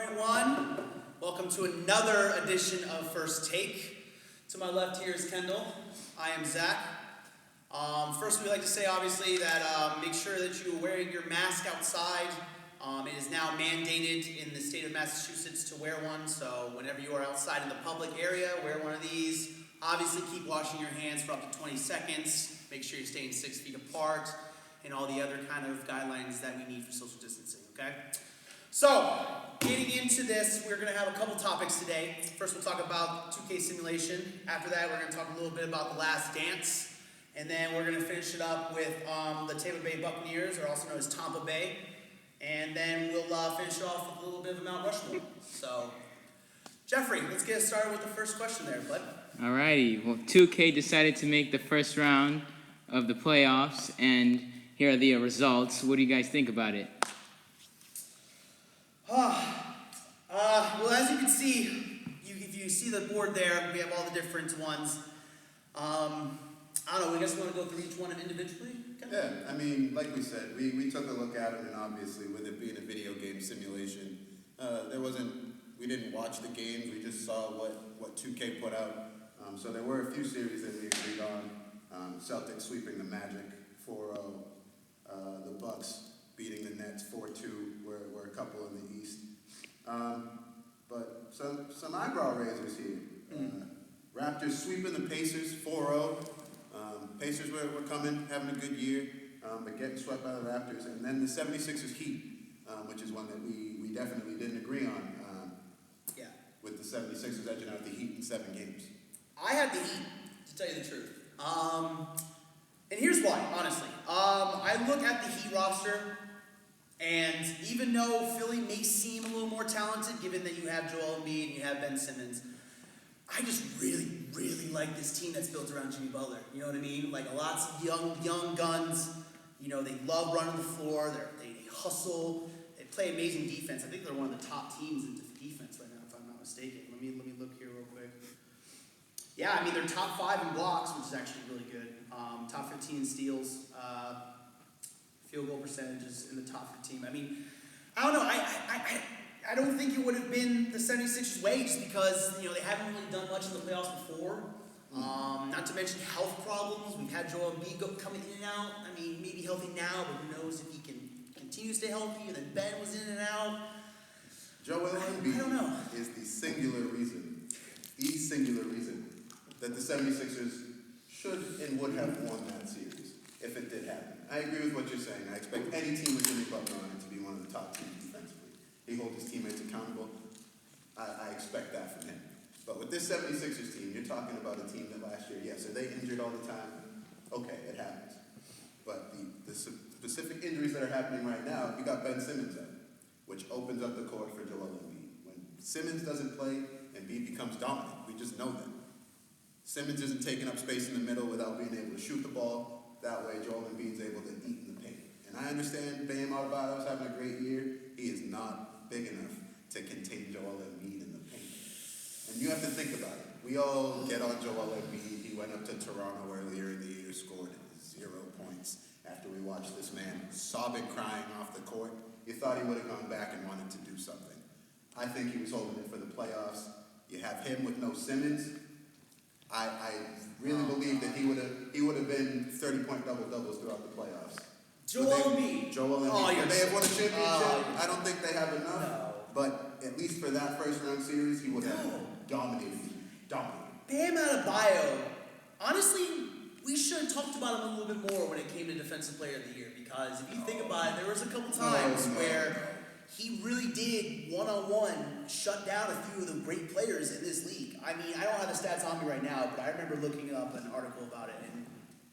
Pt1. Welcome to another edition of First Take. To my left here is Kendall. I am Zach. First, we'd like to say, obviously, that make sure that you are wearing your mask outside. It is now mandated in the state of Massachusetts to wear one, so whenever you are outside in the public area, wear one of these. Obviously, keep washing your hands for up to 20 seconds. Make sure you're staying 6 feet apart, and all the other kind of guidelines that we need for social distancing, okay? So, getting into this, we're going to have a couple topics today. First, we'll talk about 2K simulation. After that, we're going to talk a little bit about The Last Dance. And then we're going to finish it up with the Tampa Bay Buccaneers, or also known as Tampa Bay. And then we'll finish it off with a little bit of a Mount Rushmore. So, Jeffrey, let's get started with the first question there, bud. Alrighty. Well, 2K decided to make the first round of the playoffs, and here are the results. What do you guys think about it? Well, as you can see, if you see the board there, we have all the different ones. I don't know, we just want to go through each one individually? Yeah, I mean, like we said, we took a look at it, and obviously with it being a video game simulation, we didn't watch the games, we just saw what 2K put out. So there were a few series that we agreed on. Celtics sweeping the Magic 4-0, the Bucks beating the Nets 4-2, were a couple in the East. But some eyebrow raisers here. Raptors sweeping the Pacers 4-0. Pacers were coming, having a good year, but getting swept by the Raptors. And then the 76ers Heat, which is one that we definitely didn't agree on. With the 76ers edging out the Heat in 7 games. I had the Heat, to tell you the truth. And here's why, honestly. I look at the Heat roster, and even though Philly may seem a little more talented, given that you have Joel Embiid and you have Ben Simmons, I just really, really like this team that's built around Jimmy Butler. You know what I mean? Like, lots of young guns. You know, they love running the floor. They hustle. They play amazing defense. I think they're one of the top teams in defense right now, if I'm not mistaken. Let me look here real quick. Yeah, I mean, they're top 5 in blocks, which is actually really good. Top 15 in steals. Field goal percentages in the top 15. I mean, I don't know. I don't think it would have been the 76ers' way, just because, you know, they haven't really done much in the playoffs before. Not to mention health problems. We've had Joel Embiid coming in and out. I mean, maybe healthy now, but who knows if he can continue to stay healthy. And then Ben was in and out. Joel Embiid is the singular reason that the 76ers should and would have won that series if it did happen. I agree with what you're saying. I expect any team with Jimmy Butler on it to be one of the top teams defensively. He holds his teammates accountable. I expect that from him. But with this 76ers team, you're talking about a team that last year, yes, are they injured all the time? Okay, it happens. But the specific injuries that are happening right now, you got Ben Simmons in, which opens up the court for Joel Embiid. When Simmons doesn't play, Embiid becomes dominant. We just know that. Simmons isn't taking up space in the middle without being able to shoot the ball. That way, Joel Embiid's able to eat in the paint. And I understand Bam Adebayo's having a great year. He is not big enough to contain Joel Embiid in the paint. And you have to think about it. We all get on Joel Embiid. He went up to Toronto earlier in the year, scored 0 points after we watched this man sobbing, crying off the court. You thought he would have gone back and wanted to do something. I think he was holding it for the playoffs. You have him with no Simmons. I really believe that he would have been 30-point double-doubles throughout the playoffs. Joel Embiid. Would they have won a championship? I don't think they have enough. No. But at least for that first-round series, he would have dominated. Bam Adebayo, honestly, we should have talked about him a little bit more when it came to Defensive Player of the Year, because if you think about it, there was a couple times where he really did one-on-one shut down a few of the great players in this league. I mean, I don't have the stats on me right now, but I remember looking up an article about it, and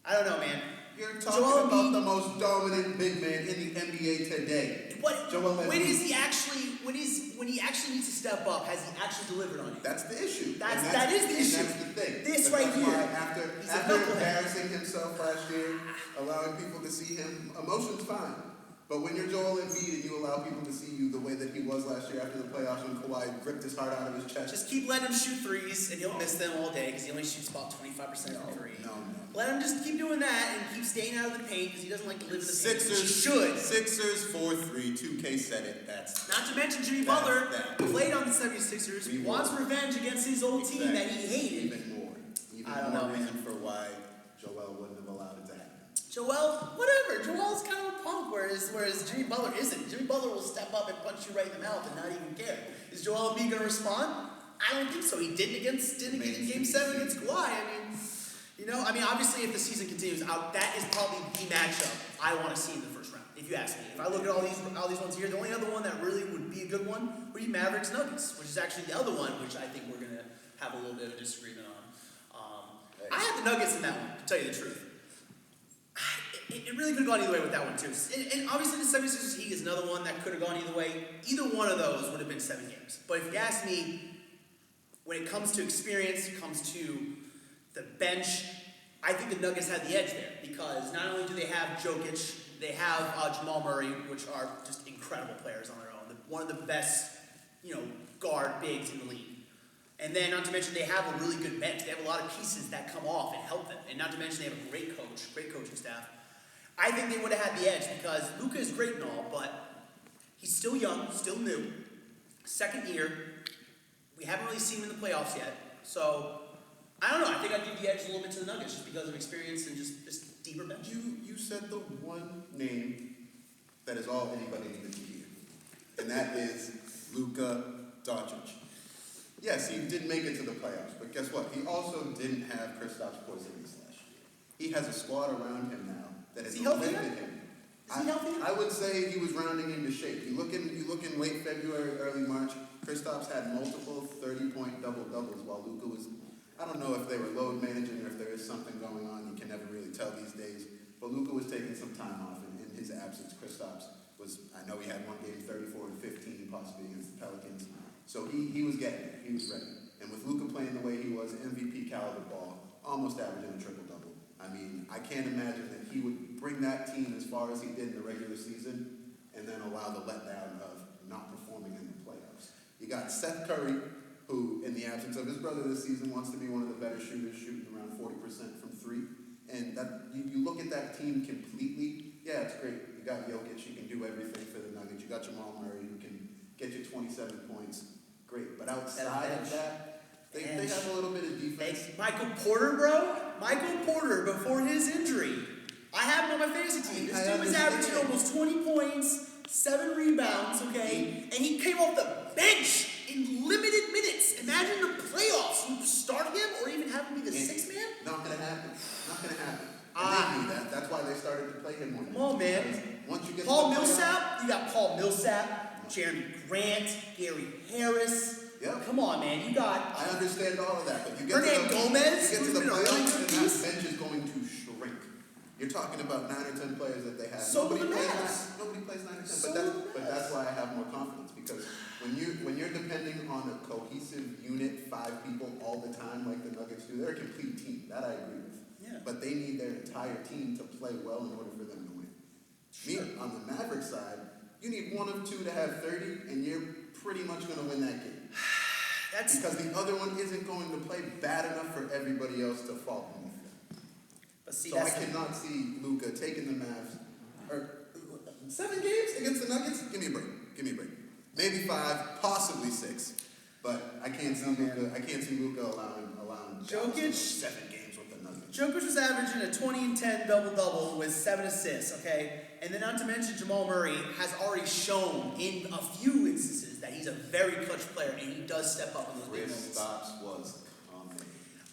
I don't know, man. You're talking about the most dominant big man in the NBA today. But when he actually needs to step up, has he actually delivered on you? That's the issue. That is the issue. That's the thing. This right here. After embarrassing himself last year, allowing people to see him, emotions fine. But when you're Joel Embiid and you allow people to see you the way that he was last year after the playoffs when Kawhi ripped his heart out of his chest. Just keep letting him shoot threes, and he'll miss them all day because he only shoots about 25% from three. No. Let him just keep doing that and keep staying out of the paint because he doesn't like to live in the paint. He should. Sixers 4-3. 2K said it. That's Not to mention Jimmy Butler that. played on the 76ers, wants revenge against his old team that he hated. Even more I don't know, reason for why Joel wouldn't have allowed it to happen. Joel, whatever. Joel's kind of a punk, whereas Jimmy Butler isn't. Jimmy Butler will step up and punch you right in the mouth and not even care. Is Joel Embiid going to respond? I don't think so. He didn't in Game 7 against Kawhi. Obviously, if the season continues out, that is probably the matchup I want to see in the first round. If you ask me, if I look at all these ones here, the only other one that really would be a good one would be Mavericks Nuggets, which is actually the other one, which I think we're going to have a little bit of a disagreement on. I had the Nuggets in that one, to tell you the truth. It really could have gone either way with that one, too. And obviously, the 76ers Heat is another one that could have gone either way. Either one of those would have been 7 games. But if you ask me, when it comes to experience, it comes to the bench, I think the Nuggets had the edge there. Because not only do they have Jokic, they have Jamal Murray, which are just incredible players on their own. One of the best, guard bigs in the league. And then, not to mention, they have a really good bench. They have a lot of pieces that come off and help them. And not to mention, they have a great coaching staff. I think they would have had the edge because Luka is great and all, but he's still young, still new. Second year. We haven't really seen him in the playoffs yet. So, I don't know. I think I'd give the edge a little bit to the Nuggets just because of experience and just deeper bench. You said the one name that is all anybody needed to hear. And that is Luka Doncic. Yes, he did make it to the playoffs, but guess what? He also didn't have Kristaps Porzingis last year. He has a squad around him now that has limited him. Is he healthy? I would say he was rounding into shape. You look in late February, early March, Kristaps had multiple 30-point double-doubles while Luka was, I don't know if they were load managing or if there is something going on. You can never really tell these days. But Luka was taking some time off, and in his absence, Kristaps was, I know he had one game 34 and 15 possibly against the Pelicans. So he was getting it. He was ready. And with Luka playing the way he was, MVP caliber ball, almost averaging a triple-double. I mean, I can't imagine that he would bring that team as far as he did in the regular season and then allow the letdown of not performing in the playoffs. You got Seth Curry, who, in the absence of his brother this season, wants to be one of the better shooters, shooting around 40% from three. And that you look at that team completely, yeah, it's great. You got Jokic, you can do everything for the Nuggets. You got Jamal Murray, who can get you 27 points. Great. But outside of that, they have a little bit of defense. Michael Porter, bro. Michael Porter, before his injury. I have him on my fantasy team. This dude was averaging almost 20 points, 7 rebounds, okay? And he came off the bench in limited minutes. Imagine the playoffs. You start him or even have him be the sixth man? Not going to happen. Not going to happen. And they knew that. That's why they started to play him more. Come on, man. Once you get Paul Millsap, you got Paul Millsap, Jeremy Grant, Gary Harris. Yep. Come on, man. You got I understand all of that, but you get Hernan Gomez, you get to the who's been a really playoffs good and piece. that bench is going to shrink. You're talking about 9 or 10 players that they have. So nobody do the plays Mavs. nobody plays 9 or 10. So But that's why I have more confidence because when you're depending on a cohesive unit, 5 people all the time like the Nuggets do, they're a complete team. That I agree with. Yeah. But they need their entire team to play well in order for them to win. Sure. Me, on the Maverick side, you need 1 of 2 to have 30, and you're pretty much going to win that game. Because the other one isn't going to play bad enough for everybody else to fall beneath them. But see, So I cannot see Luka taking the Mavs, or 7 games against the Nuggets? Give me a break. Give me a break. Maybe 5, possibly 6. But I can't see Luka. I can't see Luka allowing Jokic 7 games with the Nuggets. Jokic was averaging a 20 and 10 double-double with 7 assists, okay? And then not to mention Jamal Murray has already shown in a few instances that he's a very clutch player and he does step up in those big moments. Kristaps was coming.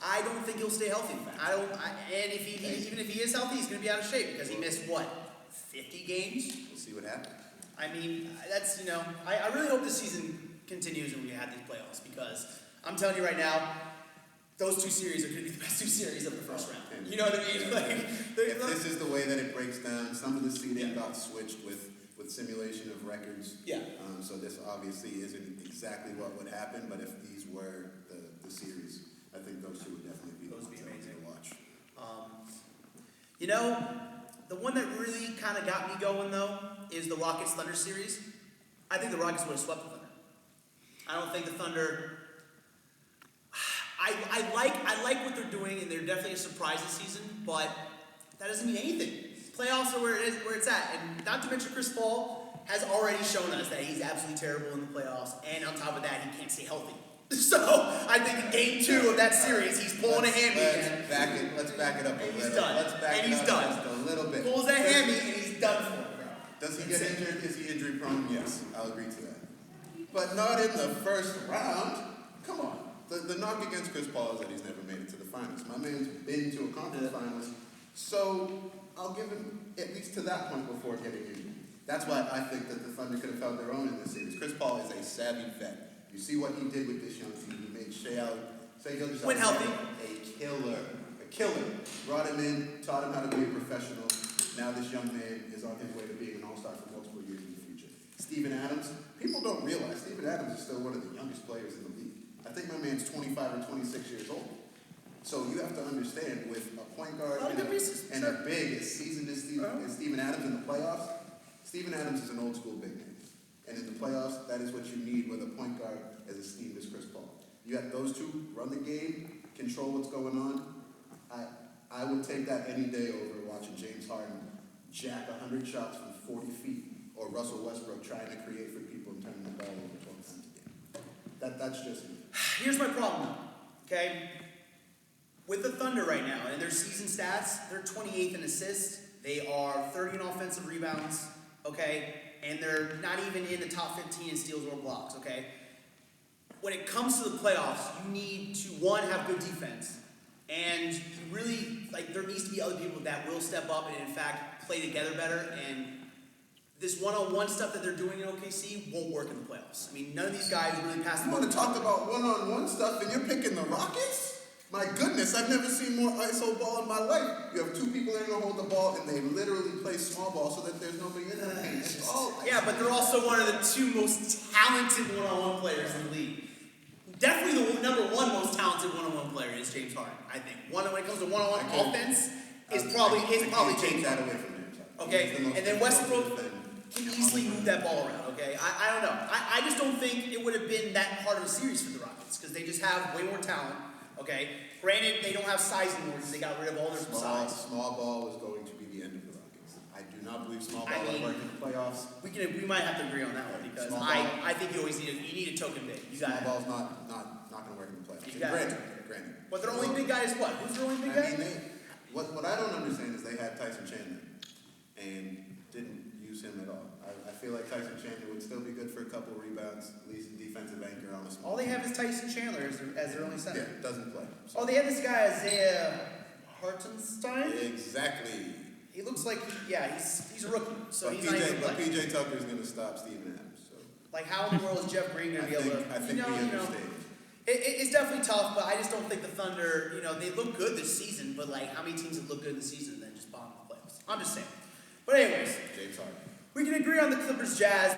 I don't think he'll stay healthy. And even if he is healthy, he's going to be out of shape because he missed, 50 games? We'll see what happens. I mean, that's, I really hope this season continues and we have these playoffs because I'm telling you right now, those 2 series are going to be the best 2 series of the first round. You know what I mean? If this is the way that it breaks down, some of the seeding got switched with simulation of records. Yeah. So this obviously isn't exactly what would happen, but if these were the series, I think those 2 would definitely be Those would be the ones amazing. to watch. The one that really kind of got me going, though, is the Rockets Thunder series. I think the Rockets would have swept the Thunder. I don't think the Thunder. I like what they're doing, and they're definitely a surprise this season. But that doesn't mean anything. Playoffs are where it's at, and not to mention Chris Paul has already shown us that he's absolutely terrible in the playoffs, and on top of that, he can't stay healthy. So I think in Game 2 of that series, he's pulling a hammy again. Let's back it up a little. He's done. Let's back And it he's up done. just a little bit. Pulls that hammy, and he's done for it, bro. Does he get injured? Is he injury prone? Yes, I'll agree to that. But not in the first round. Come on. The knock against Chris Paul is that he's never made it to the finals. My man's been to a conference finals, so I'll give him at least to that point before getting injured. That's why I think that the Thunder could have held their own in this series. Chris Paul is a savvy vet. You see what he did with this young team. He made Shea Gilgeous-Alexander When healthy. a killer. Brought him in, taught him how to be a professional. Now this young man is on his way to being an all-star for multiple years in the future. Steven Adams, people don't realize Steven Adams is still one of the youngest players in the league. I think my man's 25 or 26 years old. So you have to understand, with a point guard and a big as seasoned as Steven Adams in the playoffs, Steven Adams is an old school big man. And in the playoffs, that is what you need with a point guard as esteemed as Chris Paul. You have those two run the game, control what's going on. I would take that any day over watching James Harden jack 100 shots from 40 feet or Russell Westbrook trying to create for people and turning the ball over 12 times a game. That's just me. Here's my problem, okay? With the Thunder right now, and their season stats, they're 28th in assists. They are 30 in offensive rebounds, okay? And they're not even in the top 15 in steals or blocks, okay? When it comes to the playoffs, you need to, one, have good defense. And you really, there needs to be other people that will step up and, in fact, play together better. And this one-on-one stuff that they're doing in OKC won't work in the playoffs. I mean, none of these guys really pass the ball. You want to talk about one-on-one stuff and you're picking the Rockets? My goodness, I've never seen more ISO ball in my life. You have two people that are going to hold the ball, and they literally play small ball so that there's nobody in the paint. Yeah, but they're also one of the two most talented one-on-one players in the league. Definitely the number one most talented one-on-one player is James Harden, I think. When it comes to one-on-one offense, it's probably James Harden. Okay, and then Westbrook can easily move that ball around, okay? I don't know. I just don't think it would have been that hard of a series for the Rockets because they just have way more talent. Okay, granted, they don't have size anymore because they got rid of all their size. Small ball was going to be the end of the Rockets. I do not believe small ball will work in the playoffs. We might have to agree on that one because I think you always need a token big. Small ball's not going to work in the playoffs. Granted. But their only big guy is what? Who's their only big guy? What I don't understand is they had Tyson Chandler and didn't use him at all. I feel like Tyson Chandler would still be good for a couple of rebounds, at least a defensive anchor on a small. All they have is Tyson Chandler as their only center. Yeah, doesn't play. So. Oh, they have this guy Isaiah Hartenstein. Exactly. He looks like he's a rookie, so but he's not even playing. PJ Tucker is going to stop Steven Adams. So. How in the world is Jeff Green going to be able to? I think we understand. It's definitely tough, but I just don't think the Thunder. They look good this season, but how many teams have looked good this season and then just bomb the playoffs? I'm just saying. But anyways, James Harden. We can agree on the Clippers Jazz.